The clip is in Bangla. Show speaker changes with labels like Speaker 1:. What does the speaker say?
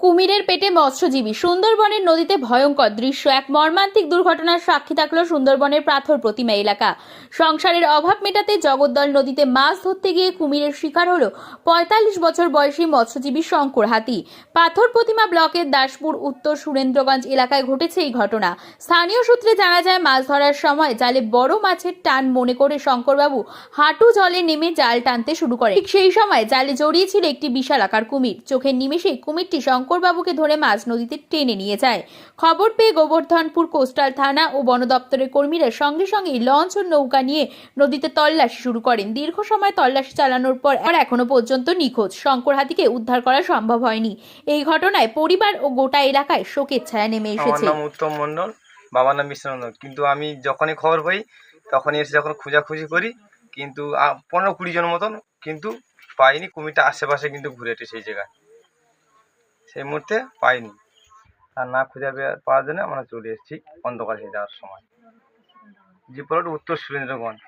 Speaker 1: কুমিরের পেটে মৎস্যজীবী। সুন্দরবনের নদীতে ভয়ঙ্কর দৃশ্য। এক মর্মান্তিক দুর্ঘটনার সাক্ষী থাকলো সুন্দরবনের পাথর প্রতিমা এলাকা। সংসারের অভাব মেটাতে জগদ্দল নদীতে মাছ ধরতে গিয়ে কুমিরের শিকার হলো ৪৫ বছর বয়সী মৎস্যজীবী শঙ্কর হাতি। পাথর প্রতিমা ব্লকের দাসপুর উত্তর সুরেন্দ্রগঞ্জ এলাকায় ঘটেছে এই ঘটনা। স্থানীয় সূত্রে জানা যায়, মাছ ধরার সময় জালে বড় মাছের টান মনে করে শঙ্করবাবু হাঁটু জলে নেমে জাল টানতে শুরু করে। ঠিক সেই সময় জালে জড়িয়ে ছিল একটি বিশাল আকার কুমির। চোখের নিমেষে কুমিরটি শঙ্করবাবুকে ধরে মাছ নদীতে টেনে নিয়ে যায়। খবর পেয়ে গোবর্ধনপুর কোস্টাল থানা ও বন দপ্তরের কর্মীরা সঙ্গে সঙ্গে লঞ্চ ও নৌকা নিয়ে নদীতে তল্লাশি শুরু করেন। দীর্ঘ সময় তল্লাশি চালানোর পর এখনো পর্যন্ত নিখোঁজ শঙ্কর হাতিকে উদ্ধার করা সম্ভব হয়নি। এই ঘটনায় পরিবার ও গোটা এলাকায় শোকের ছায়া নেমে এসেছে।
Speaker 2: আমার নাম উত্তম মণ্ডল, বাবার নাম মিশ্র মণ্ডল। কিন্তু আমি যখনই খবর পাই তখনই এসে যখন খোঁজাখুঁজি করি, কিন্তু ১৫-২০ জন মতন কিন্তু পাইনি। কুমিরটা আশেপাশে কিন্তু ঘুরে এটে সেই জায়গায় সেই মুহূর্তে পাইনি। আর না খুঁজে পাওয়ার জন্য আমরা চলে এসেছি অন্ধকার হয়ে যাওয়ার সময়। জি প্লট উত্তর সুরেন্দ্রগঞ্জ।